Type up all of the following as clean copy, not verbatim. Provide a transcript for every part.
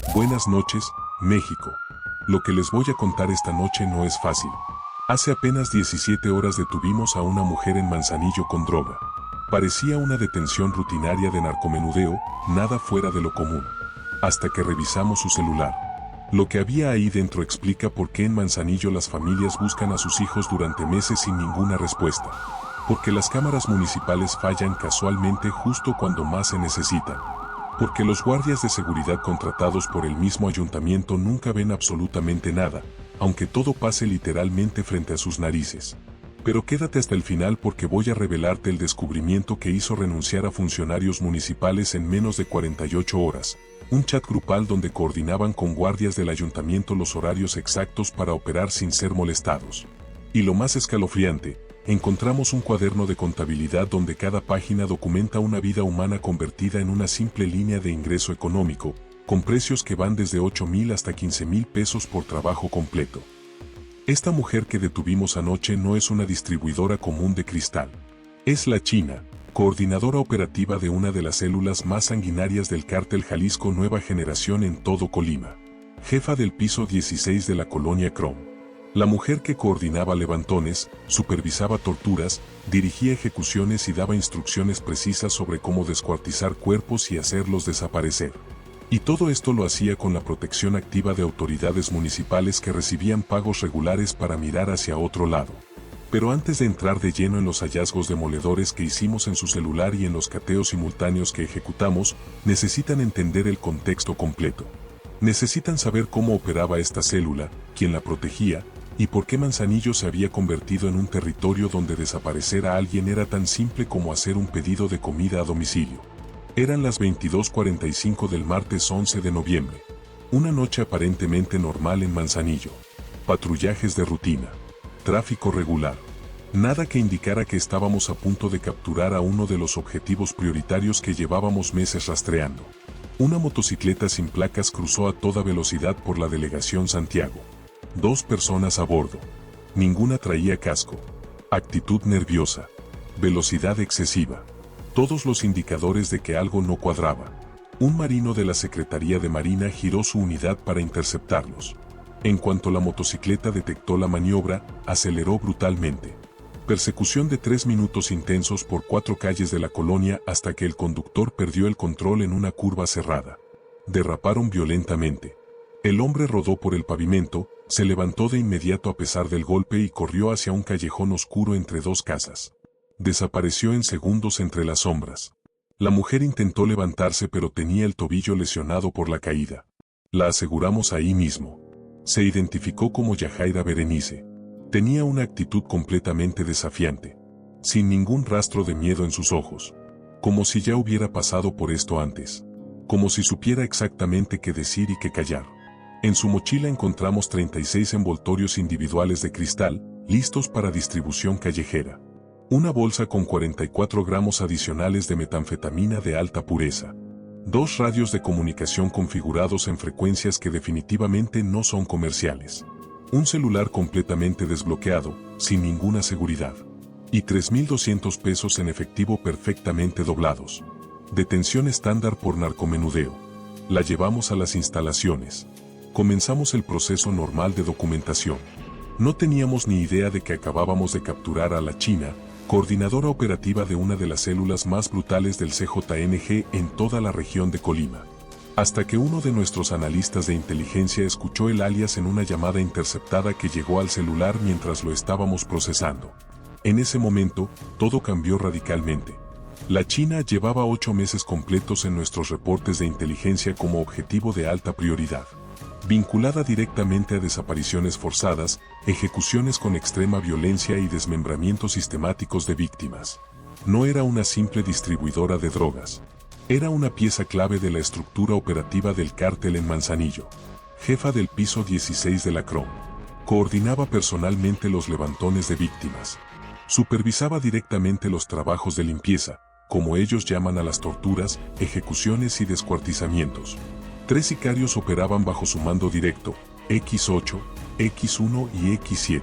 Buenas noches, México. Lo que les voy a contar esta noche no es fácil. Hace apenas 17 horas detuvimos a una mujer en Manzanillo con droga. Parecía una detención rutinaria de narcomenudeo, nada fuera de lo común. Hasta que revisamos su celular. Lo que había ahí dentro explica por qué en Manzanillo las familias buscan a sus hijos durante meses sin ninguna respuesta. Porque las cámaras municipales fallan casualmente justo cuando más se necesitan. Porque los guardias de seguridad contratados por el mismo ayuntamiento nunca ven absolutamente nada, aunque todo pase literalmente frente a sus narices. Pero quédate hasta el final porque voy a revelarte el descubrimiento que hizo renunciar a funcionarios municipales en menos de 48 horas. Un chat grupal donde coordinaban con guardias del ayuntamiento los horarios exactos para operar sin ser molestados. Y lo más escalofriante, encontramos un cuaderno de contabilidad donde cada página documenta una vida humana convertida en una simple línea de ingreso económico, con precios que van desde 8,000 hasta 15,000 pesos por trabajo completo. Esta mujer que detuvimos anoche no es una distribuidora común de cristal. Es la China, coordinadora operativa de una de las células más sanguinarias del cártel Jalisco Nueva Generación en todo Colima. Jefa del piso 16 de la colonia Crom. La mujer que coordinaba levantones, supervisaba torturas, dirigía ejecuciones y daba instrucciones precisas sobre cómo descuartizar cuerpos y hacerlos desaparecer. Y todo esto lo hacía con la protección activa de autoridades municipales que recibían pagos regulares para mirar hacia otro lado. Pero antes de entrar de lleno en los hallazgos demoledores que hicimos en su celular y en los cateos simultáneos que ejecutamos, necesitan entender el contexto completo. Necesitan saber cómo operaba esta célula, quién la protegía, y por qué Manzanillo se había convertido en un territorio donde desaparecer a alguien era tan simple como hacer un pedido de comida a domicilio. Eran las 22:45 del martes 11 de noviembre. Una noche aparentemente normal en Manzanillo. Patrullajes de rutina. Tráfico regular. Nada que indicara que estábamos a punto de capturar a uno de los objetivos prioritarios que llevábamos meses rastreando. Una motocicleta sin placas cruzó a toda velocidad por la delegación Santiago. 2 personas a bordo. Ninguna traía casco. Actitud nerviosa. Velocidad excesiva. Todos los indicadores de que algo no cuadraba. Un marino de la Secretaría de Marina giró su unidad para interceptarlos. En cuanto la motocicleta detectó la maniobra, aceleró brutalmente. Persecución de 3 minutos intensos por 4 calles de la colonia hasta que el conductor perdió el control en una curva cerrada. Derraparon violentamente. El hombre rodó por el pavimento, se levantó de inmediato a pesar del golpe y corrió hacia un callejón oscuro entre 2 casas. Desapareció en segundos entre las sombras. La mujer intentó levantarse pero tenía el tobillo lesionado por la caída. La aseguramos ahí mismo. Se identificó como Yajaira Berenice. Tenía una actitud completamente desafiante. Sin ningún rastro de miedo en sus ojos. Como si ya hubiera pasado por esto antes. Como si supiera exactamente qué decir y qué callar. En su mochila encontramos 36 envoltorios individuales de cristal, listos para distribución callejera. Una bolsa con 44 gramos adicionales de metanfetamina de alta pureza. 2 radios de comunicación configurados en frecuencias que definitivamente no son comerciales. Un celular completamente desbloqueado, sin ninguna seguridad. Y 3,200 pesos en efectivo perfectamente doblados. Detención estándar por narcomenudeo. La llevamos a las instalaciones. Comenzamos el proceso normal de documentación. No teníamos ni idea de que acabábamos de capturar a la China, coordinadora operativa de una de las células más brutales del CJNG en toda la región de Colima. Hasta que uno de nuestros analistas de inteligencia escuchó el alias en una llamada interceptada que llegó al celular mientras lo estábamos procesando. En ese momento, todo cambió radicalmente. La China llevaba 8 meses completos en nuestros reportes de inteligencia como objetivo de alta prioridad. Vinculada directamente a desapariciones forzadas, ejecuciones con extrema violencia y desmembramientos sistemáticos de víctimas. No era una simple distribuidora de drogas. Era una pieza clave de la estructura operativa del cártel en Manzanillo. Jefa del piso 16 de la Crom. Coordinaba personalmente los levantones de víctimas. Supervisaba directamente los trabajos de limpieza, como ellos llaman a las torturas, ejecuciones y descuartizamientos. 3 sicarios operaban bajo su mando directo, X8, X1 y X7.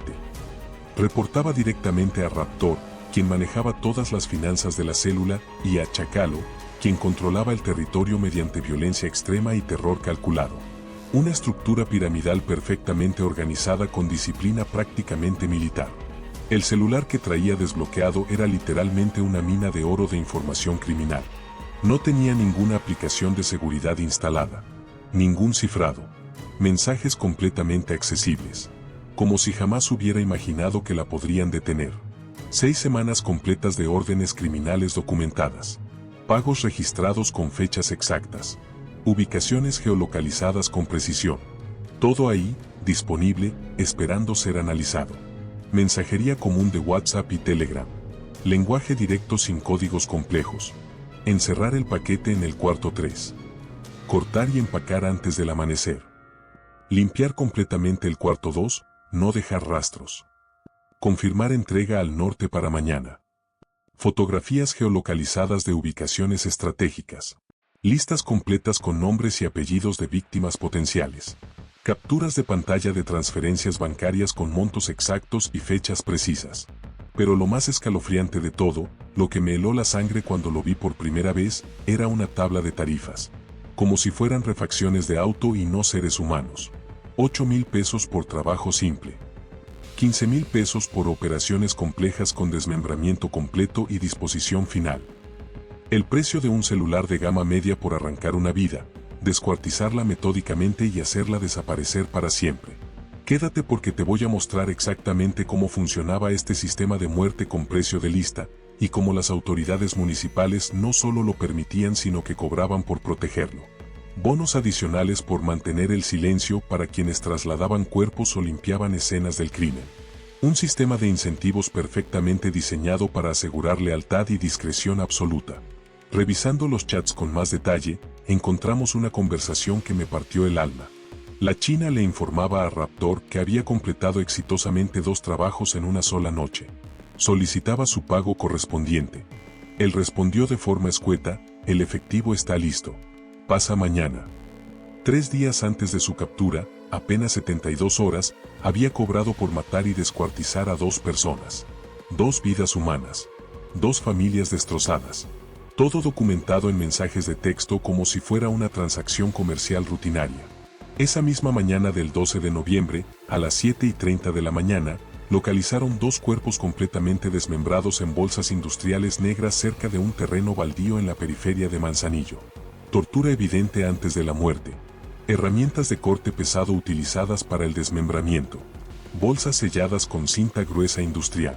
Reportaba directamente a Raptor, quien manejaba todas las finanzas de la célula, y a Chacalo, quien controlaba el territorio mediante violencia extrema y terror calculado. Una estructura piramidal perfectamente organizada con disciplina prácticamente militar. El celular que traía desbloqueado era literalmente una mina de oro de información criminal. No tenía ninguna aplicación de seguridad instalada. Ningún cifrado. Mensajes completamente accesibles. Como si jamás hubiera imaginado que la podrían detener. 6 semanas completas de órdenes criminales documentadas. Pagos registrados con fechas exactas. Ubicaciones geolocalizadas con precisión. Todo ahí, disponible, esperando ser analizado. Mensajería común de WhatsApp y Telegram. Lenguaje directo sin códigos complejos. Encerrar el paquete en el cuarto 3. Cortar y empacar antes del amanecer. Limpiar completamente el cuarto 2, no dejar rastros. Confirmar entrega al norte para mañana. Fotografías geolocalizadas de ubicaciones estratégicas. Listas completas con nombres y apellidos de víctimas potenciales. Capturas de pantalla de transferencias bancarias con montos exactos y fechas precisas. Pero lo más escalofriante de todo, lo que me heló la sangre cuando lo vi por primera vez, era una tabla de tarifas. Como si fueran refacciones de auto y no seres humanos. 8,000 pesos por trabajo simple. 15,000 pesos por operaciones complejas con desmembramiento completo y disposición final. El precio de un celular de gama media por arrancar una vida, descuartizarla metódicamente y hacerla desaparecer para siempre. Quédate porque te voy a mostrar exactamente cómo funcionaba este sistema de muerte con precio de lista, y cómo las autoridades municipales no solo lo permitían sino que cobraban por protegerlo. Bonos adicionales por mantener el silencio para quienes trasladaban cuerpos o limpiaban escenas del crimen. Un sistema de incentivos perfectamente diseñado para asegurar lealtad y discreción absoluta. Revisando los chats con más detalle, encontramos una conversación que me partió el alma. La china le informaba a Raptor que había completado exitosamente 2 trabajos en una sola noche. Solicitaba su pago correspondiente. Él respondió de forma escueta: el efectivo está listo. Pasa mañana. 3 días antes de su captura, apenas 72 horas, había cobrado por matar y descuartizar a 2 personas. 2 vidas humanas. 2 familias destrozadas. Todo documentado en mensajes de texto como si fuera una transacción comercial rutinaria. Esa misma mañana del 12 de noviembre, a las 7:30 de la mañana, localizaron 2 cuerpos completamente desmembrados en bolsas industriales negras cerca de un terreno baldío en la periferia de Manzanillo. Tortura evidente antes de la muerte. Herramientas de corte pesado utilizadas para el desmembramiento. Bolsas selladas con cinta gruesa industrial.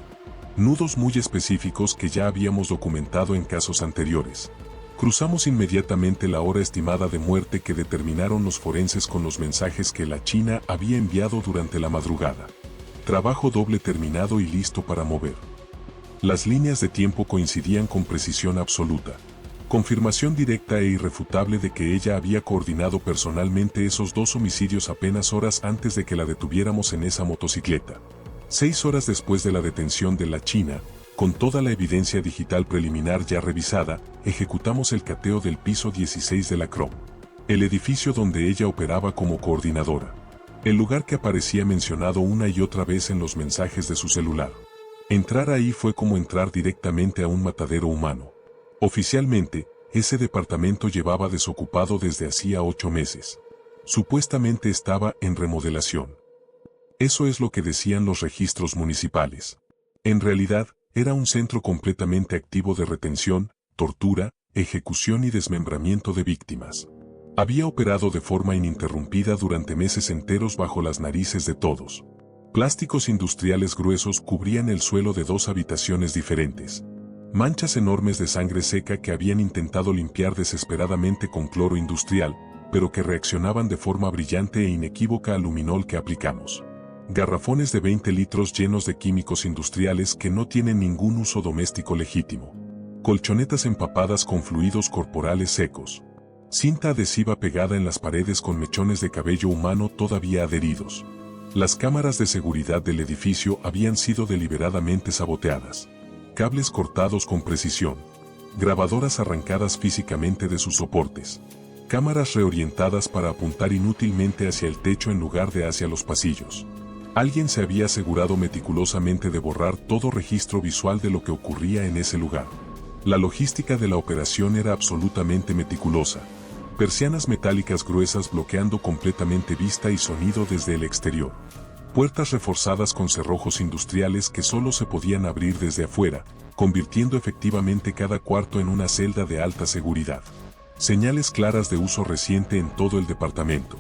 Nudos muy específicos que ya habíamos documentado en casos anteriores. Cruzamos inmediatamente la hora estimada de muerte que determinaron los forenses con los mensajes que la China había enviado durante la madrugada. Trabajo doble terminado y listo para mover. Las líneas de tiempo coincidían con precisión absoluta. Confirmación directa e irrefutable de que ella había coordinado personalmente esos 2 homicidios apenas horas antes de que la detuviéramos en esa motocicleta. 6 horas después de la detención de la China, con toda la evidencia digital preliminar ya revisada, ejecutamos el cateo del piso 16 de la CROM. El edificio donde ella operaba como coordinadora. El lugar que aparecía mencionado una y otra vez en los mensajes de su celular. Entrar ahí fue como entrar directamente a un matadero humano. Oficialmente, ese departamento llevaba desocupado desde hacía 8 meses. Supuestamente estaba en remodelación. Eso es lo que decían los registros municipales. En realidad, era un centro completamente activo de retención, tortura, ejecución y desmembramiento de víctimas. Había operado de forma ininterrumpida durante meses enteros bajo las narices de todos. Plásticos industriales gruesos cubrían el suelo de 2 habitaciones diferentes. Manchas enormes de sangre seca que habían intentado limpiar desesperadamente con cloro industrial, pero que reaccionaban de forma brillante e inequívoca al luminol que aplicamos. Garrafones de 20 litros llenos de químicos industriales que no tienen ningún uso doméstico legítimo. Colchonetas empapadas con fluidos corporales secos. Cinta adhesiva pegada en las paredes con mechones de cabello humano todavía adheridos. Las cámaras de seguridad del edificio habían sido deliberadamente saboteadas. Cables cortados con precisión. Grabadoras arrancadas físicamente de sus soportes. Cámaras reorientadas para apuntar inútilmente hacia el techo en lugar de hacia los pasillos. Alguien se había asegurado meticulosamente de borrar todo registro visual de lo que ocurría en ese lugar. La logística de la operación era absolutamente meticulosa. Persianas metálicas gruesas bloqueando completamente vista y sonido desde el exterior. Puertas reforzadas con cerrojos industriales que solo se podían abrir desde afuera, convirtiendo efectivamente cada cuarto en una celda de alta seguridad. Señales claras de uso reciente en todo el departamento.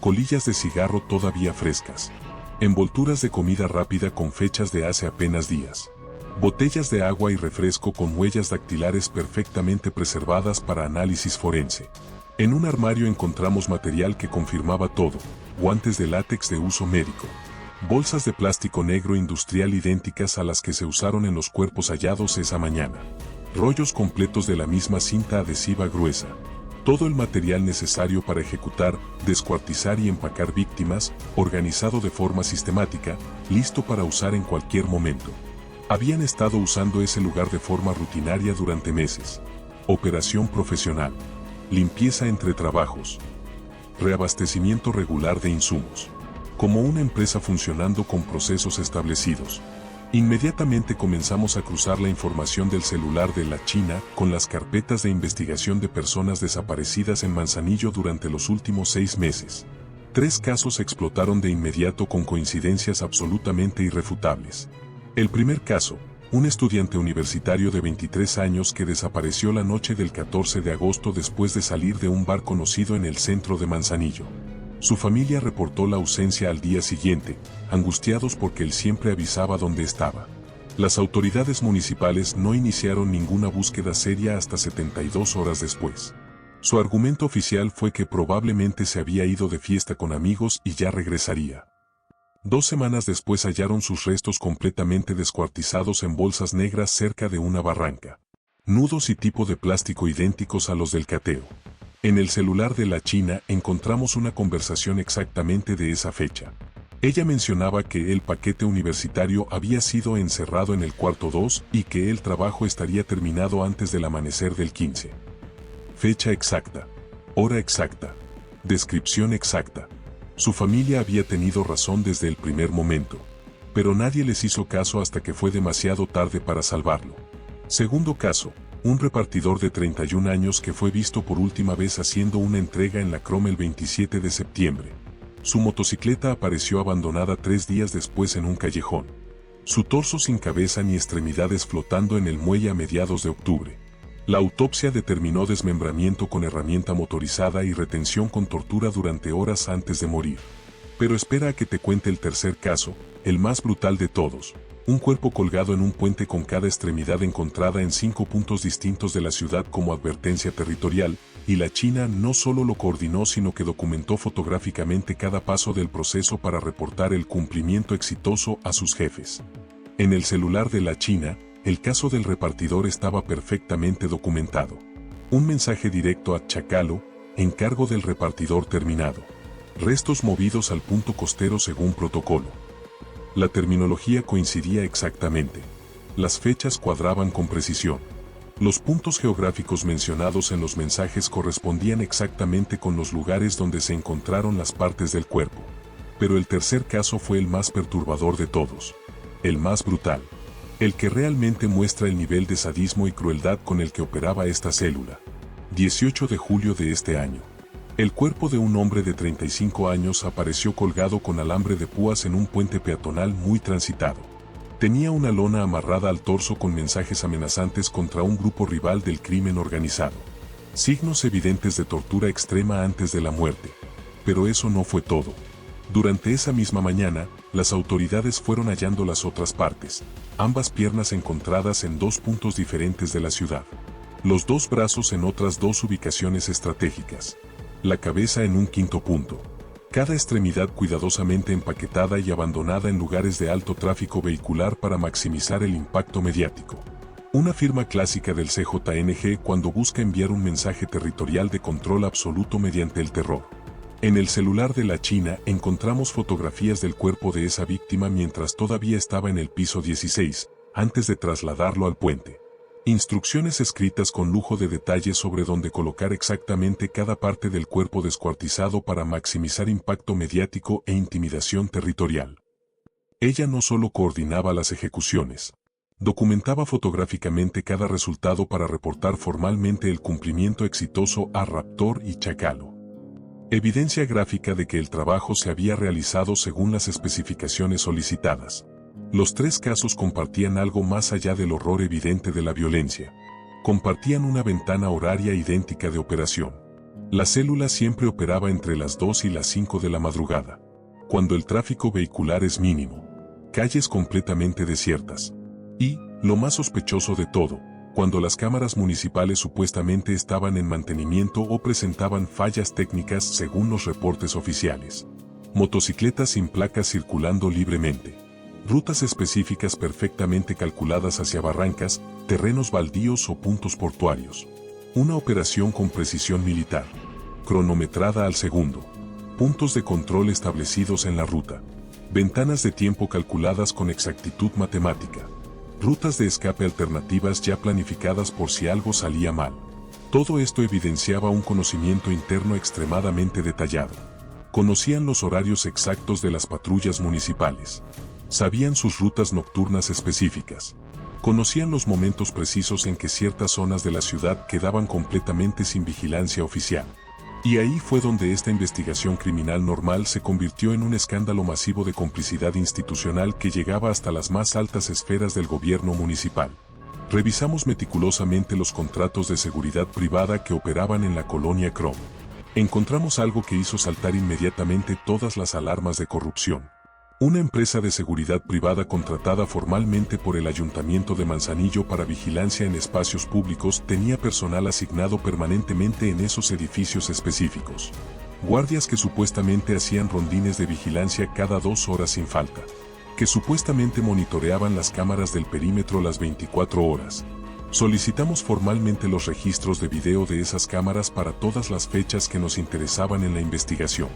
Colillas de cigarro todavía frescas. Envolturas de comida rápida con fechas de hace apenas días. Botellas de agua y refresco con huellas dactilares perfectamente preservadas para análisis forense. En un armario encontramos material que confirmaba todo: guantes de látex de uso médico. Bolsas de plástico negro industrial idénticas a las que se usaron en los cuerpos hallados esa mañana. Rollos completos de la misma cinta adhesiva gruesa. Todo el material necesario para ejecutar, descuartizar y empacar víctimas, organizado de forma sistemática, listo para usar en cualquier momento. Habían estado usando ese lugar de forma rutinaria durante meses. Operación profesional. Limpieza entre trabajos. Reabastecimiento regular de insumos. Como una empresa funcionando con procesos establecidos. Inmediatamente comenzamos a cruzar la información del celular de la China con las carpetas de investigación de personas desaparecidas en Manzanillo durante los últimos 6 meses. 3 casos explotaron de inmediato con coincidencias absolutamente irrefutables. El primer caso, un estudiante universitario de 23 años que desapareció la noche del 14 de agosto después de salir de un bar conocido en el centro de Manzanillo. Su familia reportó la ausencia al día siguiente, angustiados porque él siempre avisaba dónde estaba. Las autoridades municipales no iniciaron ninguna búsqueda seria hasta 72 horas después. Su argumento oficial fue que probablemente se había ido de fiesta con amigos y ya regresaría. 2 semanas después hallaron sus restos completamente descuartizados en bolsas negras cerca de una barranca. Nudos y tipo de plástico idénticos a los del cateo. En el celular de la China encontramos una conversación exactamente de esa fecha. Ella mencionaba que el paquete universitario había sido encerrado en el cuarto 2 y que el trabajo estaría terminado antes del amanecer del 15. Fecha exacta. Hora exacta. Descripción exacta. Su familia había tenido razón desde el primer momento, pero nadie les hizo caso hasta que fue demasiado tarde para salvarlo. Segundo caso. Un repartidor de 31 años que fue visto por última vez haciendo una entrega en la Chrome el 27 de septiembre. Su motocicleta apareció abandonada 3 días después en un callejón. Su torso sin cabeza ni extremidades flotando en el muelle a mediados de octubre. La autopsia determinó desmembramiento con herramienta motorizada y retención con tortura durante horas antes de morir. Pero espera a que te cuente el tercer caso, el más brutal de todos. Un cuerpo colgado en un puente con cada extremidad encontrada en 5 puntos distintos de la ciudad como advertencia territorial, y la China no solo lo coordinó sino que documentó fotográficamente cada paso del proceso para reportar el cumplimiento exitoso a sus jefes. En el celular de la China, el caso del repartidor estaba perfectamente documentado. Un mensaje directo a Chacalo, encargo del repartidor terminado. Restos movidos al punto costero según protocolo. La terminología coincidía exactamente. Las fechas cuadraban con precisión. Los puntos geográficos mencionados en los mensajes correspondían exactamente con los lugares donde se encontraron las partes del cuerpo. Pero el tercer caso fue el más perturbador de todos. El más brutal. El que realmente muestra el nivel de sadismo y crueldad con el que operaba esta célula. 18 de julio de este año. El cuerpo de un hombre de 35 años apareció colgado con alambre de púas en un puente peatonal muy transitado. Tenía una lona amarrada al torso con mensajes amenazantes contra un grupo rival del crimen organizado. Signos evidentes de tortura extrema antes de la muerte. Pero eso no fue todo. Durante esa misma mañana, las autoridades fueron hallando las otras partes, ambas piernas encontradas en 2 puntos diferentes de la ciudad. Los 2 brazos en otras 2 ubicaciones estratégicas. La cabeza en un 5.º punto. Cada extremidad cuidadosamente empaquetada y abandonada en lugares de alto tráfico vehicular para maximizar el impacto mediático. Una firma clásica del CJNG cuando busca enviar un mensaje territorial de control absoluto mediante el terror. En el celular de la China encontramos fotografías del cuerpo de esa víctima mientras todavía estaba en el piso 16, antes de trasladarlo al puente. Instrucciones escritas con lujo de detalles sobre dónde colocar exactamente cada parte del cuerpo descuartizado para maximizar impacto mediático e intimidación territorial. Ella no solo coordinaba las ejecuciones. Documentaba fotográficamente cada resultado para reportar formalmente el cumplimiento exitoso a Raptor y Chacalo. Evidencia gráfica de que el trabajo se había realizado según las especificaciones solicitadas. Los tres casos compartían algo más allá del horror evidente de la violencia. Compartían una ventana horaria idéntica de operación. La célula siempre operaba entre las 2 y las 5 de la madrugada, cuando el tráfico vehicular es mínimo. Calles completamente desiertas. Y, lo más sospechoso de todo, cuando las cámaras municipales supuestamente estaban en mantenimiento o presentaban fallas técnicas según los reportes oficiales. Motocicletas sin placas circulando libremente. Rutas específicas perfectamente calculadas hacia barrancas, terrenos baldíos o puntos portuarios. Una operación con precisión militar. Cronometrada al segundo. Puntos de control establecidos en la ruta. Ventanas de tiempo calculadas con exactitud matemática. Rutas de escape alternativas ya planificadas por si algo salía mal. Todo esto evidenciaba un conocimiento interno extremadamente detallado. Conocían los horarios exactos de las patrullas municipales. Sabían sus rutas nocturnas específicas. Conocían los momentos precisos en que ciertas zonas de la ciudad quedaban completamente sin vigilancia oficial. Y ahí fue donde esta investigación criminal normal se convirtió en un escándalo masivo de complicidad institucional que llegaba hasta las más altas esferas del gobierno municipal. Revisamos meticulosamente los contratos de seguridad privada que operaban en la colonia Crom. Encontramos algo que hizo saltar inmediatamente todas las alarmas de corrupción. Una empresa de seguridad privada contratada formalmente por el Ayuntamiento de Manzanillo para vigilancia en espacios públicos tenía personal asignado permanentemente en esos edificios específicos. Guardias que supuestamente hacían rondines de vigilancia cada 2 horas sin falta. Que supuestamente monitoreaban las cámaras del perímetro las 24 horas. Solicitamos formalmente los registros de video de esas cámaras para todas las fechas que nos interesaban en la investigación.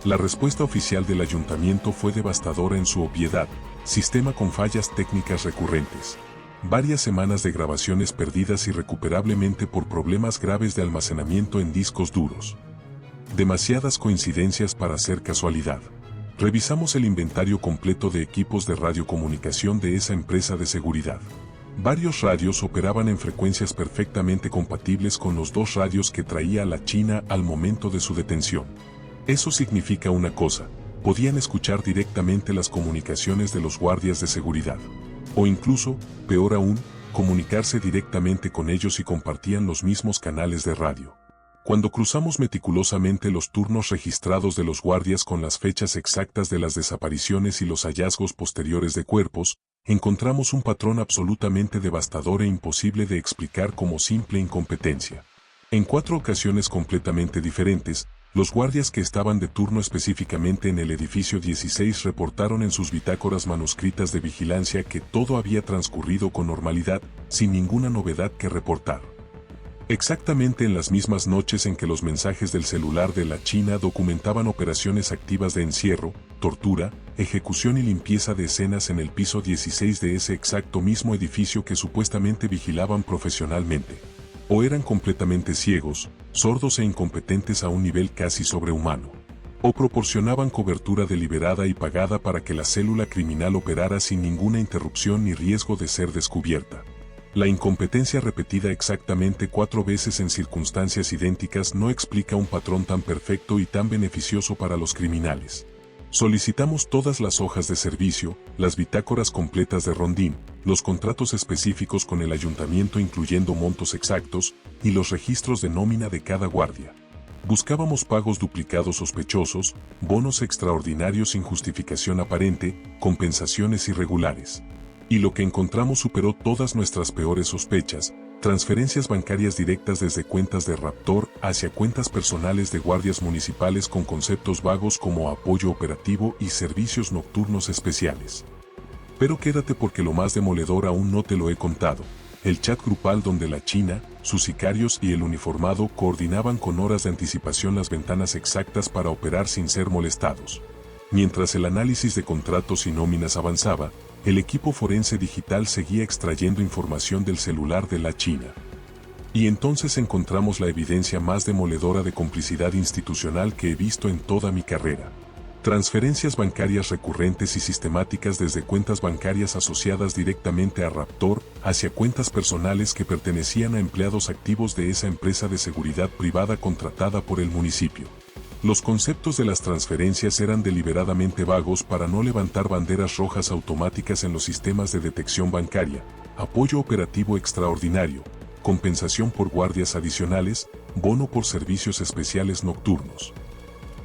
La respuesta oficial del ayuntamiento fue devastadora en su obviedad: sistema con fallas técnicas recurrentes. Varias semanas de grabaciones perdidas irrecuperablemente por problemas graves de almacenamiento en discos duros. Demasiadas coincidencias para ser casualidad. Revisamos el inventario completo de equipos de radiocomunicación de esa empresa de seguridad. Varios radios operaban en frecuencias perfectamente compatibles con los 2 radios que traía la China al momento de su detención. Eso significa una cosa: podían escuchar directamente las comunicaciones de los guardias de seguridad. O incluso, peor aún, comunicarse directamente con ellos y compartían los mismos canales de radio. Cuando cruzamos meticulosamente los turnos registrados de los guardias con las fechas exactas de las desapariciones y los hallazgos posteriores de cuerpos, encontramos un patrón absolutamente devastador e imposible de explicar como simple incompetencia. En 4 ocasiones completamente diferentes, los guardias que estaban de turno específicamente en el edificio 16 reportaron en sus bitácoras manuscritas de vigilancia que todo había transcurrido con normalidad, sin ninguna novedad que reportar. Exactamente en las mismas noches en que los mensajes del celular de la China documentaban operaciones activas de encierro, tortura, ejecución y limpieza de escenas en el piso 16 de ese exacto mismo edificio que supuestamente vigilaban profesionalmente. O eran completamente ciegos, sordos e incompetentes a un nivel casi sobrehumano. O proporcionaban cobertura deliberada y pagada para que la célula criminal operara sin ninguna interrupción ni riesgo de ser descubierta. La incompetencia repetida exactamente 4 veces en circunstancias idénticas no explica un patrón tan perfecto y tan beneficioso para los criminales. Solicitamos todas las hojas de servicio, las bitácoras completas de rondín, los contratos específicos con el ayuntamiento incluyendo montos exactos, y los registros de nómina de cada guardia. Buscábamos pagos duplicados sospechosos, bonos extraordinarios sin justificación aparente, compensaciones irregulares. Y lo que encontramos superó todas nuestras peores sospechas: transferencias bancarias directas desde cuentas de Raptor hacia cuentas personales de guardias municipales con conceptos vagos como apoyo operativo y servicios nocturnos especiales. Pero quédate porque lo más demoledor aún no te lo he contado: el chat grupal donde la China, sus sicarios y el uniformado coordinaban con horas de anticipación las ventanas exactas para operar sin ser molestados. Mientras el análisis de contratos y nóminas avanzaba, el equipo forense digital seguía extrayendo información del celular de la China. Y entonces encontramos la evidencia más demoledora de complicidad institucional que he visto en toda mi carrera. Transferencias bancarias recurrentes y sistemáticas desde cuentas bancarias asociadas directamente a Raptor hacia cuentas personales que pertenecían a empleados activos de esa empresa de seguridad privada contratada por el municipio. Los conceptos de las transferencias eran deliberadamente vagos para no levantar banderas rojas automáticas en los sistemas de detección bancaria, apoyo operativo extraordinario, compensación por guardias adicionales, bono por servicios especiales nocturnos.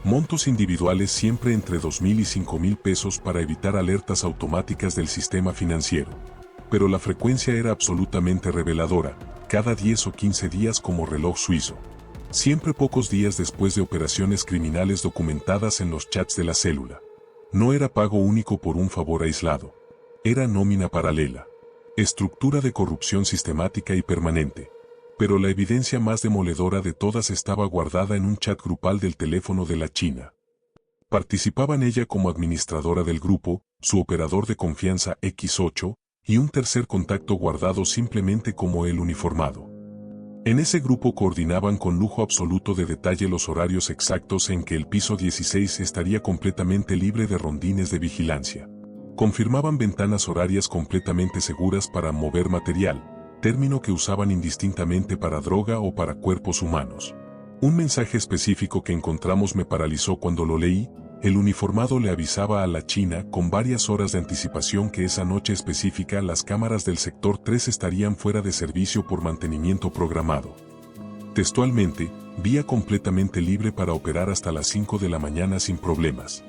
Montos individuales siempre entre 2,000 y 5,000 pesos para evitar alertas automáticas del sistema financiero. Pero la frecuencia era absolutamente reveladora, cada 10 o 15 días como reloj suizo. Siempre pocos días después de operaciones criminales documentadas en los chats de la célula. No era pago único por un favor aislado. Era nómina paralela. Estructura de corrupción sistemática y permanente. Pero la evidencia más demoledora de todas estaba guardada en un chat grupal del teléfono de la China. Participaban ella como administradora del grupo, su operador de confianza X8, y un tercer contacto guardado simplemente como el uniformado. En ese grupo coordinaban con lujo absoluto de detalle los horarios exactos en que el piso 16 estaría completamente libre de rondines de vigilancia. Confirmaban ventanas horarias completamente seguras para mover material, término que usaban indistintamente para droga o para cuerpos humanos. Un mensaje específico que encontramos me paralizó cuando lo leí. El uniformado le avisaba a la China con varias horas de anticipación que esa noche específica las cámaras del sector 3 estarían fuera de servicio por mantenimiento programado. Textualmente, vía completamente libre para operar hasta las 5 de la mañana sin problemas.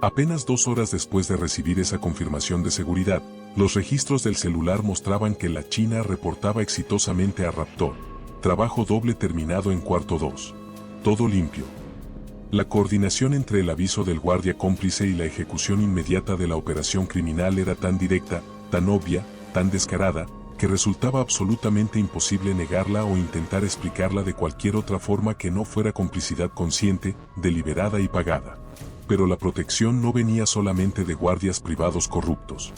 Apenas 2 horas después de recibir esa confirmación de seguridad, los registros del celular mostraban que la China reportaba exitosamente a Raptor. Trabajo doble terminado en cuarto 2. Todo limpio. La coordinación entre el aviso del guardia cómplice y la ejecución inmediata de la operación criminal era tan directa, tan obvia, tan descarada, que resultaba absolutamente imposible negarla o intentar explicarla de cualquier otra forma que no fuera complicidad consciente, deliberada y pagada. Pero la protección no venía solamente de guardias privados corruptos.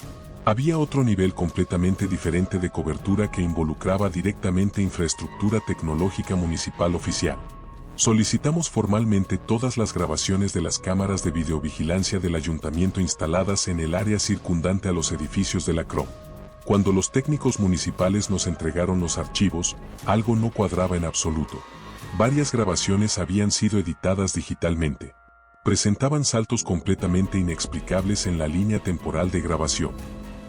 Había otro nivel completamente diferente de cobertura que involucraba directamente infraestructura tecnológica municipal oficial. Solicitamos formalmente todas las grabaciones de las cámaras de videovigilancia del ayuntamiento instaladas en el área circundante a los edificios de la CROM. Cuando los técnicos municipales nos entregaron los archivos, algo no cuadraba en absoluto. Varias grabaciones habían sido editadas digitalmente. Presentaban saltos completamente inexplicables en la línea temporal de grabación.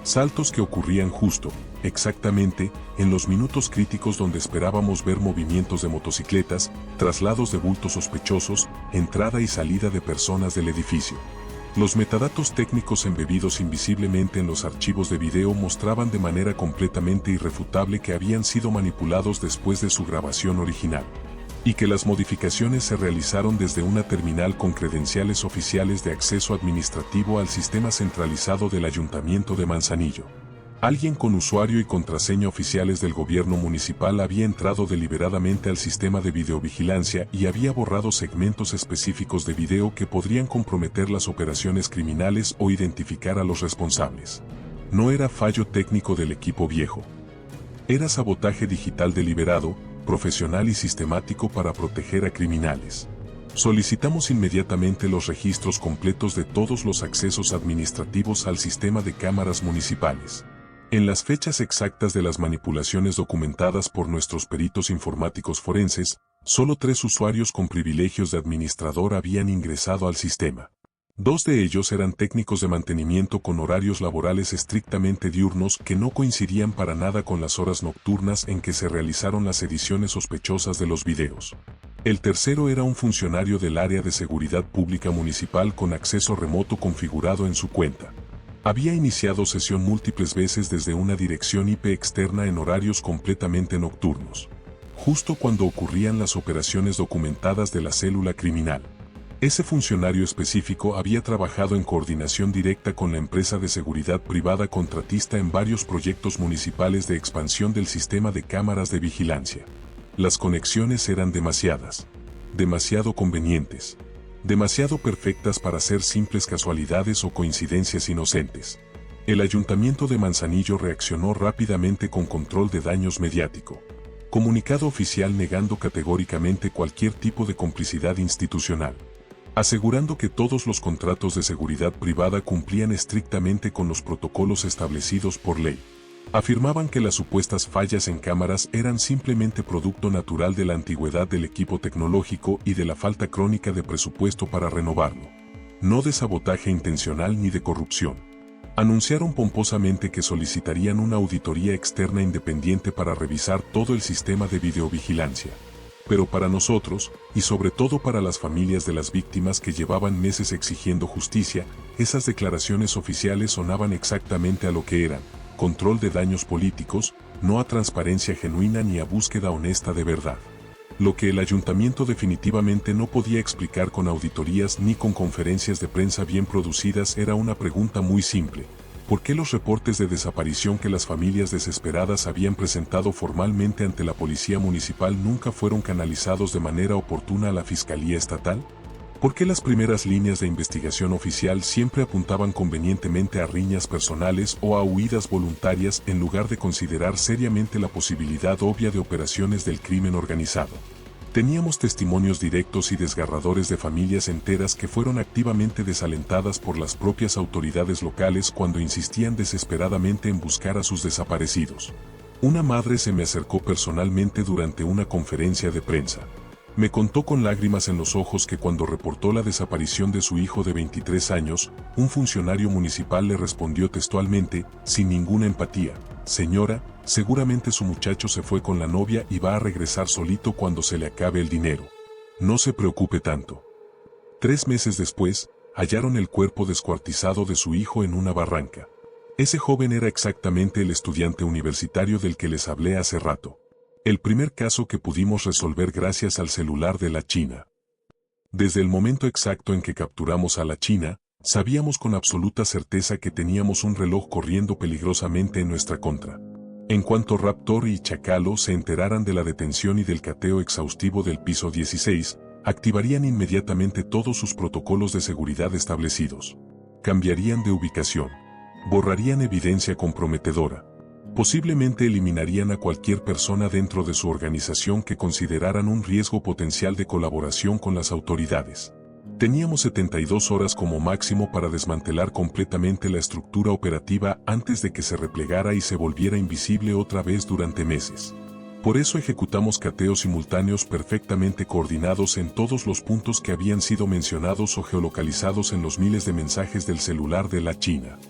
Saltos que ocurrían justo, exactamente, en los minutos críticos donde esperábamos ver movimientos de motocicletas, traslados de bultos sospechosos, entrada y salida de personas del edificio. Los metadatos técnicos embebidos invisiblemente en los archivos de video mostraban de manera completamente irrefutable que habían sido manipulados después de su grabación original. Y que las modificaciones se realizaron desde una terminal con credenciales oficiales de acceso administrativo al sistema centralizado del Ayuntamiento de Manzanillo. Alguien con usuario y contraseña oficiales del gobierno municipal había entrado deliberadamente al sistema de videovigilancia y había borrado segmentos específicos de video que podrían comprometer las operaciones criminales o identificar a los responsables. No era fallo técnico del equipo viejo. Era sabotaje digital deliberado, profesional y sistemático para proteger a criminales. Solicitamos inmediatamente los registros completos de todos los accesos administrativos al sistema de cámaras municipales. En las fechas exactas de las manipulaciones documentadas por nuestros peritos informáticos forenses, solo 3 usuarios con privilegios de administrador habían ingresado al sistema. 2 de ellos eran técnicos de mantenimiento con horarios laborales estrictamente diurnos que no coincidían para nada con las horas nocturnas en que se realizaron las ediciones sospechosas de los videos. El tercero era un funcionario del área de seguridad pública municipal con acceso remoto configurado en su cuenta. Había iniciado sesión múltiples veces desde una dirección IP externa en horarios completamente nocturnos, justo cuando ocurrían las operaciones documentadas de la célula criminal. Ese funcionario específico había trabajado en coordinación directa con la empresa de seguridad privada contratista en varios proyectos municipales de expansión del sistema de cámaras de vigilancia. Las conexiones eran demasiadas, demasiado convenientes, demasiado perfectas para ser simples casualidades o coincidencias inocentes. El Ayuntamiento de Manzanillo reaccionó rápidamente con control de daños mediático. Comunicado oficial negando categóricamente cualquier tipo de complicidad institucional. asegurando que todos los contratos de seguridad privada cumplían estrictamente con los protocolos establecidos por ley. Afirmaban que las supuestas fallas en cámaras eran simplemente producto natural de la antigüedad del equipo tecnológico y de la falta crónica de presupuesto para renovarlo, no de sabotaje intencional ni de corrupción. Anunciaron pomposamente que solicitarían una auditoría externa independiente para revisar todo el sistema de videovigilancia. Pero para nosotros, y sobre todo para las familias de las víctimas que llevaban meses exigiendo justicia, esas declaraciones oficiales sonaban exactamente a lo que eran: control de daños políticos, no a transparencia genuina ni a búsqueda honesta de verdad. Lo que el ayuntamiento definitivamente no podía explicar con auditorías ni con conferencias de prensa bien producidas era una pregunta muy simple: ¿por qué los reportes de desaparición que las familias desesperadas habían presentado formalmente ante la policía municipal nunca fueron canalizados de manera oportuna a la Fiscalía Estatal? ¿Por qué las primeras líneas de investigación oficial siempre apuntaban convenientemente a riñas personales o a huidas voluntarias en lugar de considerar seriamente la posibilidad obvia de operaciones del crimen organizado? Teníamos testimonios directos y desgarradores de familias enteras que fueron activamente desalentadas por las propias autoridades locales cuando insistían desesperadamente en buscar a sus desaparecidos. Una madre se me acercó personalmente durante una conferencia de prensa. Me contó con lágrimas en los ojos que cuando reportó la desaparición de su hijo de 23 años, un funcionario municipal le respondió textualmente, sin ninguna empatía: señora, seguramente su muchacho se fue con la novia y va a regresar solito cuando se le acabe el dinero. No se preocupe tanto. 3 meses después, hallaron el cuerpo descuartizado de su hijo en una barranca. Ese joven era exactamente el estudiante universitario del que les hablé hace rato. El primer caso que pudimos resolver gracias al celular de la China. Desde el momento exacto en que capturamos a la China, sabíamos con absoluta certeza que teníamos un reloj corriendo peligrosamente en nuestra contra. En cuanto Raptor y Chacalo se enteraran de la detención y del cateo exhaustivo del piso 16, activarían inmediatamente todos sus protocolos de seguridad establecidos. Cambiarían de ubicación. Borrarían evidencia comprometedora. Posiblemente eliminarían a cualquier persona dentro de su organización que consideraran un riesgo potencial de colaboración con las autoridades. Teníamos 72 horas como máximo para desmantelar completamente la estructura operativa antes de que se replegara y se volviera invisible otra vez durante meses. Por eso ejecutamos cateos simultáneos perfectamente coordinados en todos los puntos que habían sido mencionados o geolocalizados en los miles de mensajes del celular de la China.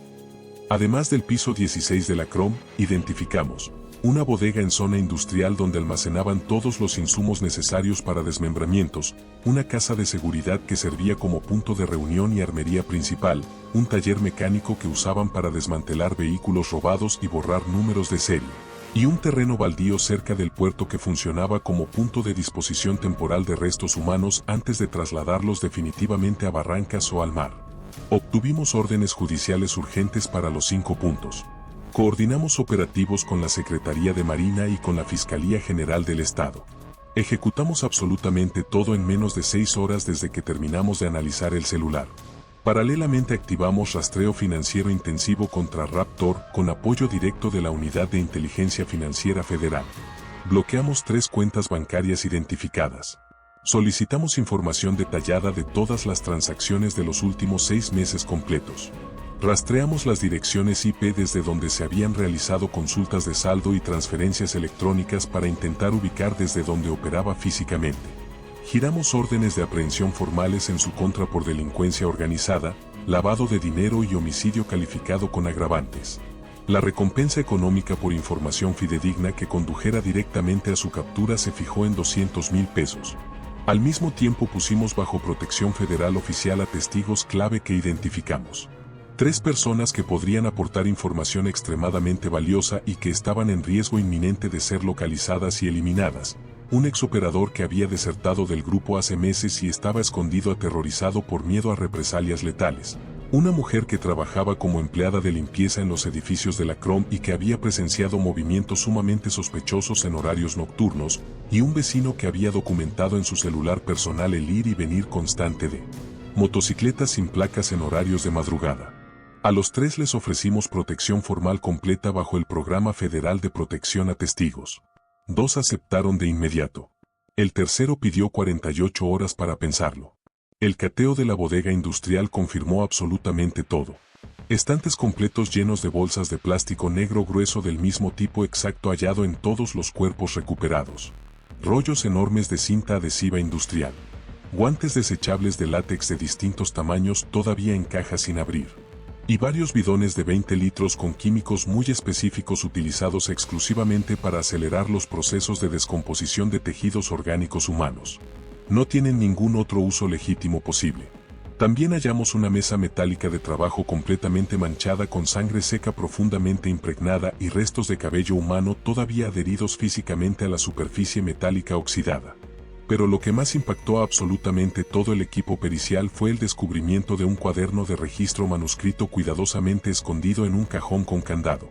Además del piso 16 de la CROM, identificamos una bodega en zona industrial donde almacenaban todos los insumos necesarios para desmembramientos, una casa de seguridad que servía como punto de reunión y armería principal, un taller mecánico que usaban para desmantelar vehículos robados y borrar números de serie, y un terreno baldío cerca del puerto que funcionaba como punto de disposición temporal de restos humanos antes de trasladarlos definitivamente a Barrancas o al mar. Obtuvimos órdenes judiciales urgentes para los 5 puntos. Coordinamos operativos con la Secretaría de Marina y con la Fiscalía General del Estado. Ejecutamos absolutamente todo en menos de 6 horas desde que terminamos de analizar el celular. Paralelamente activamos rastreo financiero intensivo contra Raptor con apoyo directo de la Unidad de Inteligencia Financiera Federal. Bloqueamos 3 cuentas bancarias identificadas. Solicitamos información detallada de todas las transacciones de los últimos 6 meses completos. Rastreamos las direcciones IP desde donde se habían realizado consultas de saldo y transferencias electrónicas para intentar ubicar desde donde operaba físicamente. Giramos órdenes de aprehensión formales en su contra por delincuencia organizada, lavado de dinero y homicidio calificado con agravantes. La recompensa económica por información fidedigna que condujera directamente a su captura se fijó en 200,000 pesos. Al mismo tiempo pusimos bajo protección federal oficial a testigos clave que identificamos. 3 personas que podrían aportar información extremadamente valiosa y que estaban en riesgo inminente de ser localizadas y eliminadas. Un exoperador que había desertado del grupo hace meses y estaba escondido aterrorizado por miedo a represalias letales. Una mujer que trabajaba como empleada de limpieza en los edificios de la CROM y que había presenciado movimientos sumamente sospechosos en horarios nocturnos, y un vecino que había documentado en su celular personal el ir y venir constante de motocicletas sin placas en horarios de madrugada. A los 3 les ofrecimos protección formal completa bajo el Programa Federal de Protección a Testigos. 2 aceptaron de inmediato. El tercero pidió 48 horas para pensarlo. El cateo de la bodega industrial confirmó absolutamente todo. Estantes completos llenos de bolsas de plástico negro grueso del mismo tipo exacto hallado en todos los cuerpos recuperados. Rollos enormes de cinta adhesiva industrial. Guantes desechables de látex de distintos tamaños todavía en cajas sin abrir. Y varios bidones de 20 litros con químicos muy específicos utilizados exclusivamente para acelerar los procesos de descomposición de tejidos orgánicos humanos. No tienen ningún otro uso legítimo posible. También hallamos una mesa metálica de trabajo completamente manchada con sangre seca profundamente impregnada y restos de cabello humano todavía adheridos físicamente a la superficie metálica oxidada. Pero lo que más impactó a absolutamente todo el equipo pericial fue el descubrimiento de un cuaderno de registro manuscrito cuidadosamente escondido en un cajón con candado.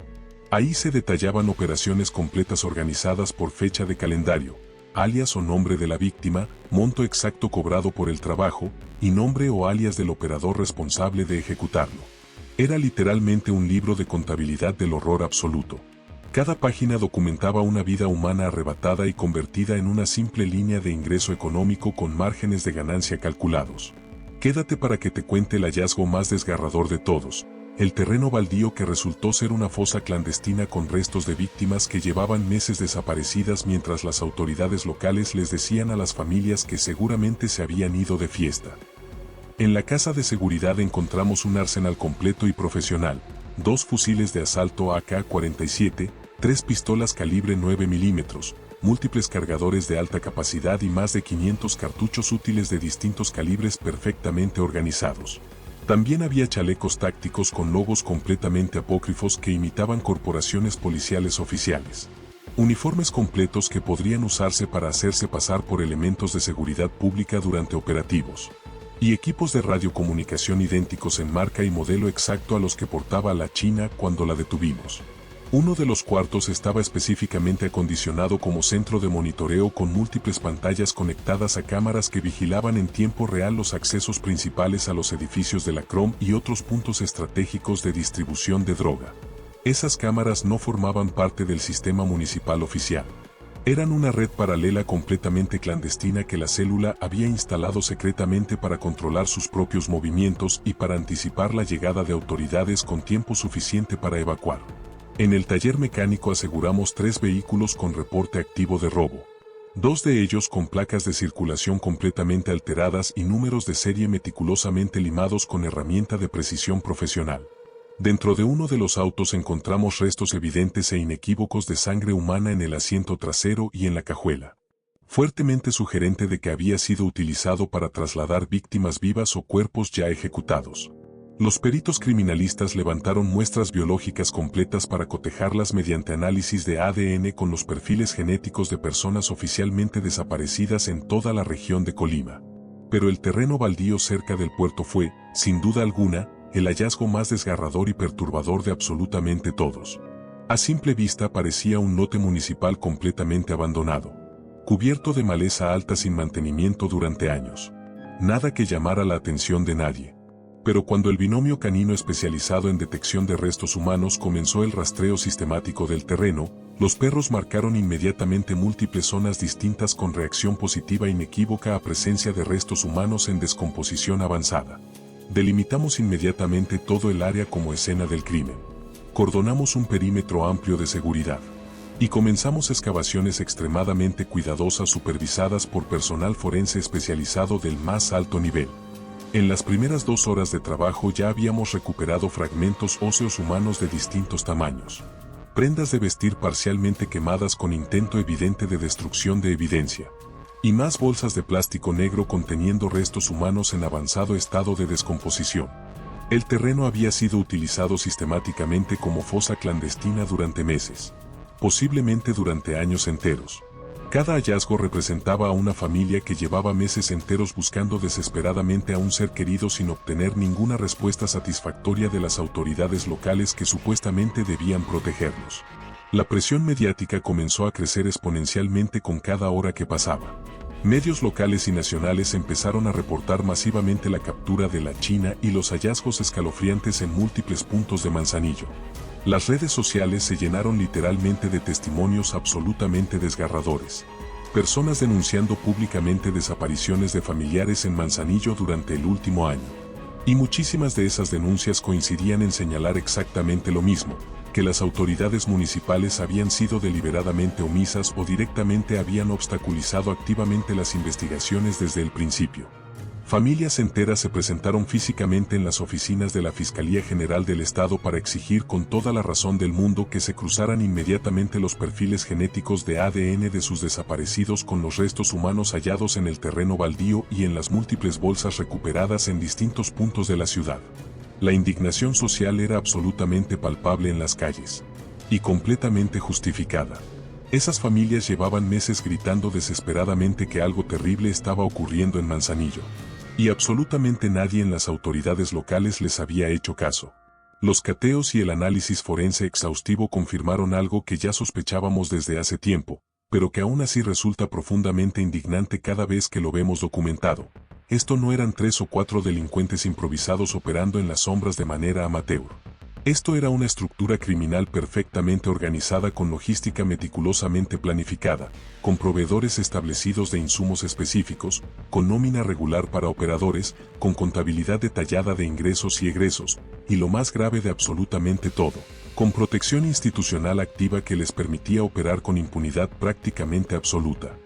Ahí se detallaban operaciones completas organizadas por fecha de calendario, alias o nombre de la víctima, monto exacto cobrado por el trabajo, y nombre o alias del operador responsable de ejecutarlo. Era literalmente un libro de contabilidad del horror absoluto. Cada página documentaba una vida humana arrebatada y convertida en una simple línea de ingreso económico con márgenes de ganancia calculados. Quédate para que te cuente el hallazgo más desgarrador de todos, el terreno baldío que resultó ser una fosa clandestina con restos de víctimas que llevaban meses desaparecidas mientras las autoridades locales les decían a las familias que seguramente se habían ido de fiesta. En la casa de seguridad encontramos un arsenal completo y profesional, 2 fusiles de asalto AK-47, 3 pistolas calibre 9 milímetros, múltiples cargadores de alta capacidad y más de 500 cartuchos útiles de distintos calibres perfectamente organizados. También había chalecos tácticos con logos completamente apócrifos que imitaban corporaciones policiales oficiales. Uniformes completos que podrían usarse para hacerse pasar por elementos de seguridad pública durante operativos. Y equipos de radiocomunicación idénticos en marca y modelo exacto a los que portaba la China cuando la detuvimos. Uno de los cuartos estaba específicamente acondicionado como centro de monitoreo con múltiples pantallas conectadas a cámaras que vigilaban en tiempo real los accesos principales a los edificios de la CROM y otros puntos estratégicos de distribución de droga. Esas cámaras no formaban parte del sistema municipal oficial. Eran una red paralela completamente clandestina que la célula había instalado secretamente para controlar sus propios movimientos y para anticipar la llegada de autoridades con tiempo suficiente para evacuar. En el taller mecánico aseguramos 3 vehículos con reporte activo de robo. 2 de ellos con placas de circulación completamente alteradas y números de serie meticulosamente limados con herramienta de precisión profesional. Dentro de uno de los autos encontramos restos evidentes e inequívocos de sangre humana en el asiento trasero y en la cajuela. Fuertemente sugerente de que había sido utilizado para trasladar víctimas vivas o cuerpos ya ejecutados. Los peritos criminalistas levantaron muestras biológicas completas para cotejarlas mediante análisis de ADN con los perfiles genéticos de personas oficialmente desaparecidas en toda la región de Colima. Pero el terreno baldío cerca del puerto fue, sin duda alguna, el hallazgo más desgarrador y perturbador de absolutamente todos. A simple vista parecía un lote municipal completamente abandonado, cubierto de maleza alta sin mantenimiento durante años. Nada que llamara la atención de nadie. Pero cuando el binomio canino especializado en detección de restos humanos comenzó el rastreo sistemático del terreno, los perros marcaron inmediatamente múltiples zonas distintas con reacción positiva inequívoca a presencia de restos humanos en descomposición avanzada. Delimitamos inmediatamente todo el área como escena del crimen. Cordonamos un perímetro amplio de seguridad. Y comenzamos excavaciones extremadamente cuidadosas supervisadas por personal forense especializado del más alto nivel. En las primeras 2 horas de trabajo ya habíamos recuperado fragmentos óseos humanos de distintos tamaños. Prendas de vestir parcialmente quemadas con intento evidente de destrucción de evidencia. Y más bolsas de plástico negro conteniendo restos humanos en avanzado estado de descomposición. El terreno había sido utilizado sistemáticamente como fosa clandestina durante meses. Posiblemente durante años enteros. Cada hallazgo representaba a una familia que llevaba meses enteros buscando desesperadamente a un ser querido sin obtener ninguna respuesta satisfactoria de las autoridades locales que supuestamente debían protegerlos. La presión mediática comenzó a crecer exponencialmente con cada hora que pasaba. Medios locales y nacionales empezaron a reportar masivamente la captura de la China y los hallazgos escalofriantes en múltiples puntos de Manzanillo. Las redes sociales se llenaron literalmente de testimonios absolutamente desgarradores. personas denunciando públicamente desapariciones de familiares en Manzanillo durante el último año. Y muchísimas de esas denuncias coincidían en señalar exactamente lo mismo, que las autoridades municipales habían sido deliberadamente omisas o directamente habían obstaculizado activamente las investigaciones desde el principio. Familias enteras se presentaron físicamente en las oficinas de la Fiscalía General del Estado para exigir con toda la razón del mundo que se cruzaran inmediatamente los perfiles genéticos de ADN de sus desaparecidos con los restos humanos hallados en el terreno baldío y en las múltiples bolsas recuperadas en distintos puntos de la ciudad. La indignación social era absolutamente palpable en las calles, y completamente justificada. Esas familias llevaban meses gritando desesperadamente que algo terrible estaba ocurriendo en Manzanillo. Y absolutamente nadie en las autoridades locales les había hecho caso. Los cateos y el análisis forense exhaustivo confirmaron algo que ya sospechábamos desde hace tiempo, pero que aún así resulta profundamente indignante cada vez que lo vemos documentado. Esto no eran 3 o 4 delincuentes improvisados operando en las sombras de manera amateur. Esto era una estructura criminal perfectamente organizada con logística meticulosamente planificada, con proveedores establecidos de insumos específicos, con nómina regular para operadores, con contabilidad detallada de ingresos y egresos, y lo más grave de absolutamente todo, con protección institucional activa que les permitía operar con impunidad prácticamente absoluta.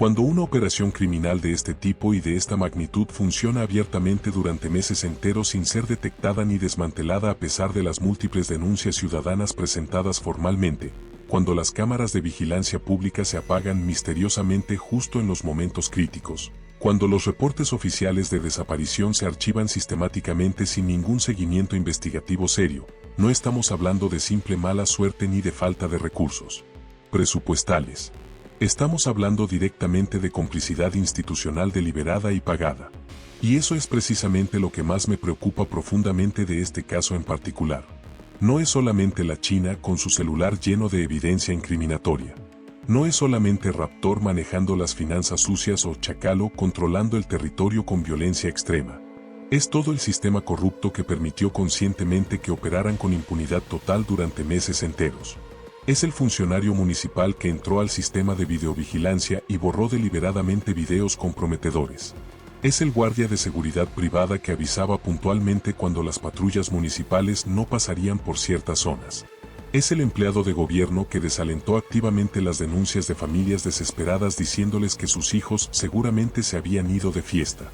Cuando una operación criminal de este tipo y de esta magnitud funciona abiertamente durante meses enteros sin ser detectada ni desmantelada a pesar de las múltiples denuncias ciudadanas presentadas formalmente, cuando las cámaras de vigilancia pública se apagan misteriosamente justo en los momentos críticos, cuando los reportes oficiales de desaparición se archivan sistemáticamente sin ningún seguimiento investigativo serio, no estamos hablando de simple mala suerte ni de falta de recursos presupuestales. Estamos hablando directamente de complicidad institucional deliberada y pagada. Y eso es precisamente lo que más me preocupa profundamente de este caso en particular. No es solamente la China con su celular lleno de evidencia incriminatoria. No es solamente Raptor manejando las finanzas sucias o Chacalo controlando el territorio con violencia extrema. Es todo el sistema corrupto que permitió conscientemente que operaran con impunidad total durante meses enteros. Es el funcionario municipal que entró al sistema de videovigilancia y borró deliberadamente videos comprometedores. Es el guardia de seguridad privada que avisaba puntualmente cuando las patrullas municipales no pasarían por ciertas zonas. Es el empleado de gobierno que desalentó activamente las denuncias de familias desesperadas diciéndoles que sus hijos seguramente se habían ido de fiesta.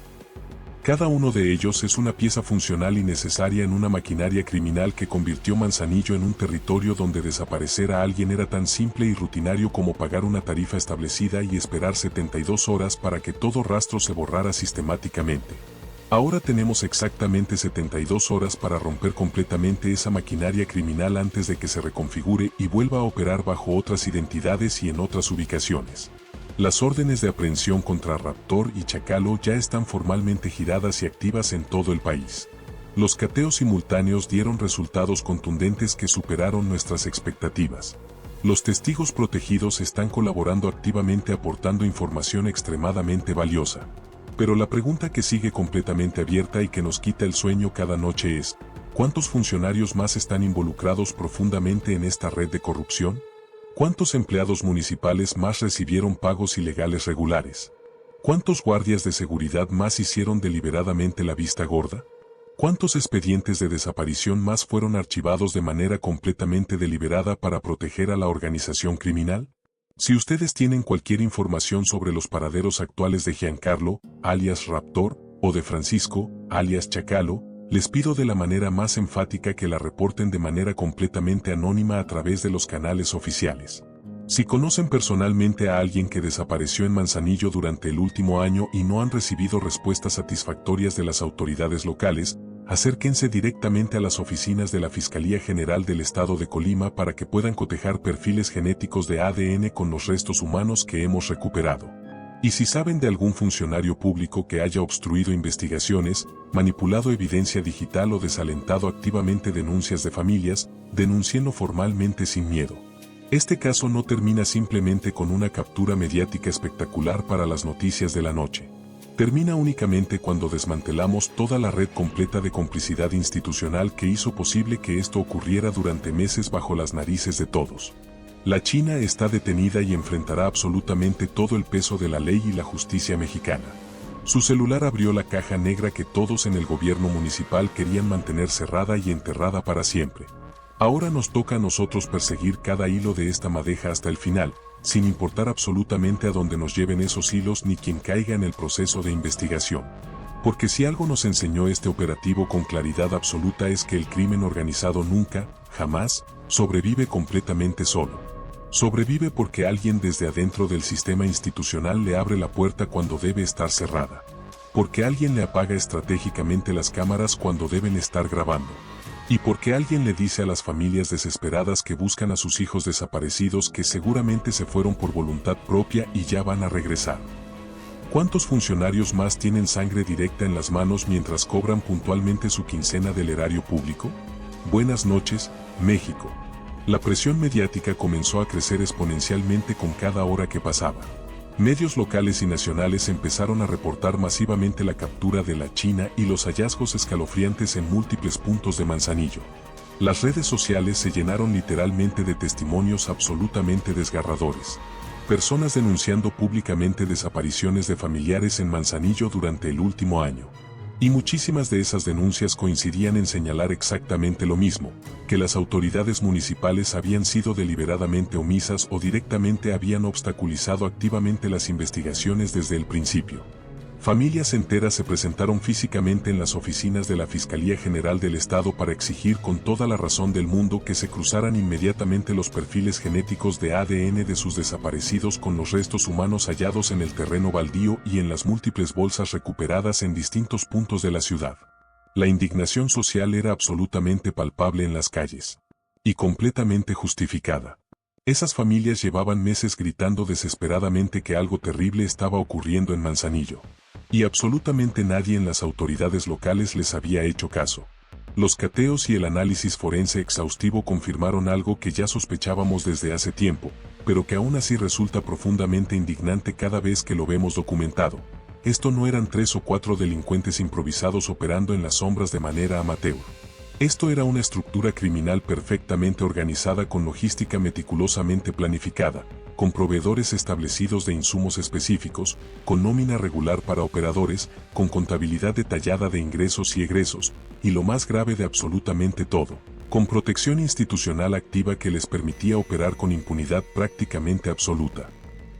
Cada uno de ellos es una pieza funcional y necesaria en una maquinaria criminal que convirtió Manzanillo en un territorio donde desaparecer a alguien era tan simple y rutinario como pagar una tarifa establecida y esperar 72 horas para que todo rastro se borrara sistemáticamente. Ahora tenemos exactamente 72 horas para romper completamente esa maquinaria criminal antes de que se reconfigure y vuelva a operar bajo otras identidades y en otras ubicaciones. Las órdenes de aprehensión contra Raptor y Chacalo ya están formalmente giradas y activas en todo el país. Los cateos simultáneos dieron resultados contundentes que superaron nuestras expectativas. Los testigos protegidos están colaborando activamente aportando información extremadamente valiosa. Pero la pregunta que sigue completamente abierta y que nos quita el sueño cada noche es, ¿cuántos funcionarios más están involucrados profundamente en esta red de corrupción? ¿Cuántos empleados municipales más recibieron pagos ilegales regulares? ¿Cuántos guardias de seguridad más hicieron deliberadamente la vista gorda? ¿Cuántos expedientes de desaparición más fueron archivados de manera completamente deliberada para proteger a la organización criminal? Si ustedes tienen cualquier información sobre los paraderos actuales de Giancarlo, alias Raptor, o de Francisco, alias Chacalo, les pido de la manera más enfática que la reporten de manera completamente anónima a través de los canales oficiales. Si conocen personalmente a alguien que desapareció en Manzanillo durante el último año y no han recibido respuestas satisfactorias de las autoridades locales, acérquense directamente a las oficinas de la Fiscalía General del Estado de Colima para que puedan cotejar perfiles genéticos de ADN con los restos humanos que hemos recuperado. Y si saben de algún funcionario público que haya obstruido investigaciones, manipulado evidencia digital o desalentado activamente denuncias de familias, denúncienlo formalmente sin miedo. Este caso no termina simplemente con una captura mediática espectacular para las noticias de la noche. Termina únicamente cuando desmantelamos toda la red completa de complicidad institucional que hizo posible que esto ocurriera durante meses bajo las narices de todos. La China está detenida y enfrentará absolutamente todo el peso de la ley y la justicia mexicana. Su celular abrió la caja negra que todos en el gobierno municipal querían mantener cerrada y enterrada para siempre. Ahora nos toca a nosotros perseguir cada hilo de esta madeja hasta el final, sin importar absolutamente a dónde nos lleven esos hilos ni quien caiga en el proceso de investigación. Porque si algo nos enseñó este operativo con claridad absoluta es que el crimen organizado nunca, jamás, sobrevive completamente solo. Sobrevive porque alguien desde adentro del sistema institucional le abre la puerta cuando debe estar cerrada. Porque alguien le apaga estratégicamente las cámaras cuando deben estar grabando. Y porque alguien le dice a las familias desesperadas que buscan a sus hijos desaparecidos que seguramente se fueron por voluntad propia y ya van a regresar. ¿Cuántos funcionarios más tienen sangre directa en las manos mientras cobran puntualmente su quincena del erario público? Buenas noches, México. La presión mediática comenzó a crecer exponencialmente con cada hora que pasaba. Medios locales y nacionales empezaron a reportar masivamente la captura de la China y los hallazgos escalofriantes en múltiples puntos de Manzanillo. Las redes sociales se llenaron literalmente de testimonios absolutamente desgarradores. Personas denunciando públicamente desapariciones de familiares en Manzanillo durante el último año. Y muchísimas de esas denuncias coincidían en señalar exactamente lo mismo, que las autoridades municipales habían sido deliberadamente omisas o directamente habían obstaculizado activamente las investigaciones desde el principio. Familias enteras se presentaron físicamente en las oficinas de la Fiscalía General del Estado para exigir con toda la razón del mundo que se cruzaran inmediatamente los perfiles genéticos de ADN de sus desaparecidos con los restos humanos hallados en el terreno baldío y en las múltiples bolsas recuperadas en distintos puntos de la ciudad. La indignación social era absolutamente palpable en las calles. Y completamente justificada. Esas familias llevaban meses gritando desesperadamente que algo terrible estaba ocurriendo en Manzanillo. Y absolutamente nadie en las autoridades locales les había hecho caso. Los cateos y el análisis forense exhaustivo confirmaron algo que ya sospechábamos desde hace tiempo, pero que aún así resulta profundamente indignante cada vez que lo vemos documentado. Esto no eran 3 o 4 delincuentes improvisados operando en las sombras de manera amateur. Esto era una estructura criminal perfectamente organizada con logística meticulosamente planificada, con proveedores establecidos de insumos específicos, con nómina regular para operadores, con contabilidad detallada de ingresos y egresos, y lo más grave de absolutamente todo, con protección institucional activa que les permitía operar con impunidad prácticamente absoluta.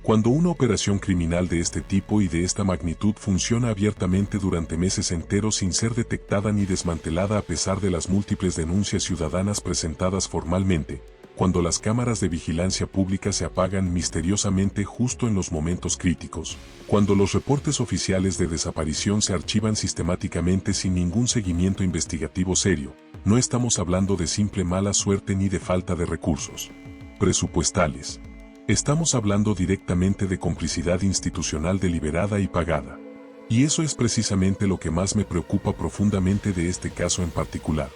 Cuando una operación criminal de este tipo y de esta magnitud funciona abiertamente durante meses enteros sin ser detectada ni desmantelada a pesar de las múltiples denuncias ciudadanas presentadas formalmente, cuando las cámaras de vigilancia pública se apagan misteriosamente justo en los momentos críticos, cuando los reportes oficiales de desaparición se archivan sistemáticamente sin ningún seguimiento investigativo serio, no estamos hablando de simple mala suerte ni de falta de recursos presupuestales. Estamos hablando directamente de complicidad institucional deliberada y pagada. Y eso es precisamente lo que más me preocupa profundamente de este caso en particular.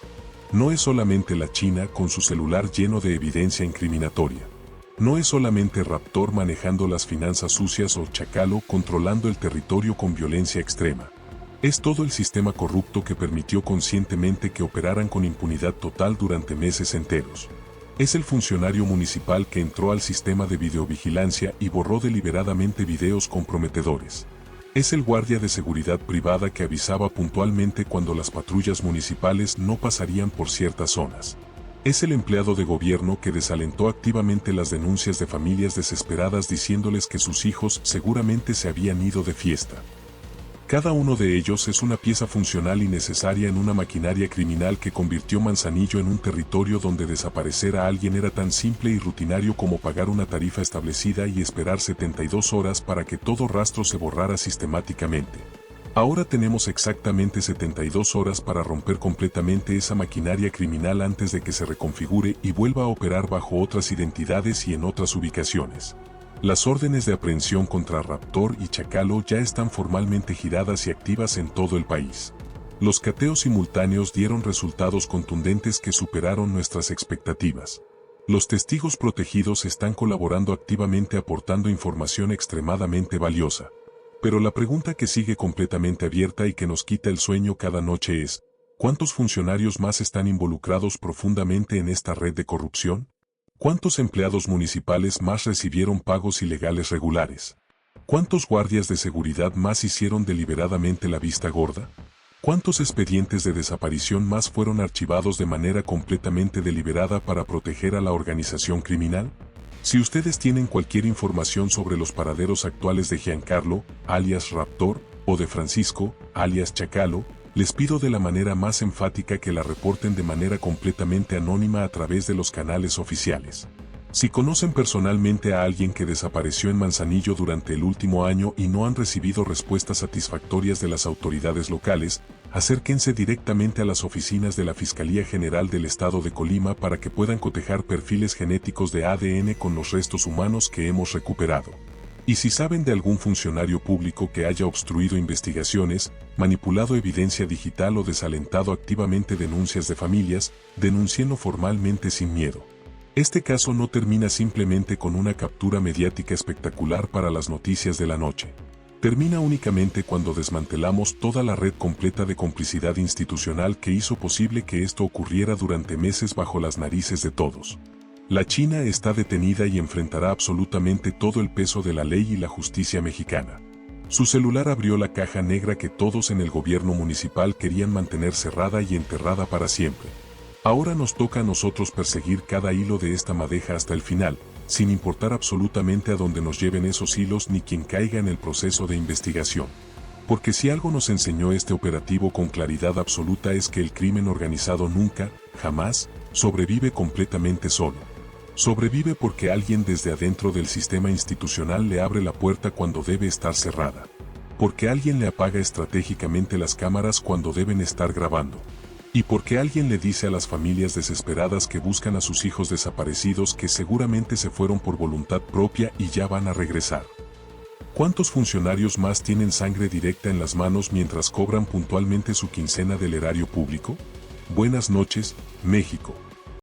No es solamente la China con su celular lleno de evidencia incriminatoria. No es solamente Raptor manejando las finanzas sucias o Chacalo controlando el territorio con violencia extrema. Es todo el sistema corrupto que permitió conscientemente que operaran con impunidad total durante meses enteros. Es el funcionario municipal que entró al sistema de videovigilancia y borró deliberadamente videos comprometedores. Es el guardia de seguridad privada que avisaba puntualmente cuando las patrullas municipales no pasarían por ciertas zonas. Es el empleado de gobierno que desalentó activamente las denuncias de familias desesperadas diciéndoles que sus hijos seguramente se habían ido de fiesta. Cada uno de ellos es una pieza funcional y necesaria en una maquinaria criminal que convirtió Manzanillo en un territorio donde desaparecer a alguien era tan simple y rutinario como pagar una tarifa establecida y esperar 72 horas para que todo rastro se borrara sistemáticamente. Ahora tenemos exactamente 72 horas para romper completamente esa maquinaria criminal antes de que se reconfigure y vuelva a operar bajo otras identidades y en otras ubicaciones. Las órdenes de aprehensión contra Raptor y Chacalo ya están formalmente giradas y activas en todo el país. Los cateos simultáneos dieron resultados contundentes que superaron nuestras expectativas. Los testigos protegidos están colaborando activamente aportando información extremadamente valiosa. Pero la pregunta que sigue completamente abierta y que nos quita el sueño cada noche es, ¿cuántos funcionarios más están involucrados profundamente en esta red de corrupción? ¿Cuántos empleados municipales más recibieron pagos ilegales regulares? ¿Cuántos guardias de seguridad más hicieron deliberadamente la vista gorda? ¿Cuántos expedientes de desaparición más fueron archivados de manera completamente deliberada para proteger a la organización criminal? Si ustedes tienen cualquier información sobre los paraderos actuales de Giancarlo, alias Raptor, o de Francisco, alias Chacalo, les pido de la manera más enfática que la reporten de manera completamente anónima a través de los canales oficiales. Si conocen personalmente a alguien que desapareció en Manzanillo durante el último año y no han recibido respuestas satisfactorias de las autoridades locales, acérquense directamente a las oficinas de la Fiscalía General del Estado de Colima para que puedan cotejar perfiles genéticos de ADN con los restos humanos que hemos recuperado. Y si saben de algún funcionario público que haya obstruido investigaciones, manipulado evidencia digital o desalentado activamente denuncias de familias, denúncienlo formalmente sin miedo. Este caso no termina simplemente con una captura mediática espectacular para las noticias de la noche. Termina únicamente cuando desmantelamos toda la red completa de complicidad institucional que hizo posible que esto ocurriera durante meses bajo las narices de todos. La China está detenida y enfrentará absolutamente todo el peso de la ley y la justicia mexicana. Su celular abrió la caja negra que todos en el gobierno municipal querían mantener cerrada y enterrada para siempre. Ahora nos toca a nosotros perseguir cada hilo de esta madeja hasta el final, sin importar absolutamente a dónde nos lleven esos hilos ni quién caiga en el proceso de investigación. Porque si algo nos enseñó este operativo con claridad absoluta es que el crimen organizado nunca, jamás, sobrevive completamente solo. Sobrevive porque alguien desde adentro del sistema institucional le abre la puerta cuando debe estar cerrada. Porque alguien le apaga estratégicamente las cámaras cuando deben estar grabando. Y porque alguien le dice a las familias desesperadas que buscan a sus hijos desaparecidos que seguramente se fueron por voluntad propia y ya van a regresar. ¿Cuántos funcionarios más tienen sangre directa en las manos mientras cobran puntualmente su quincena del erario público? Buenas noches, México.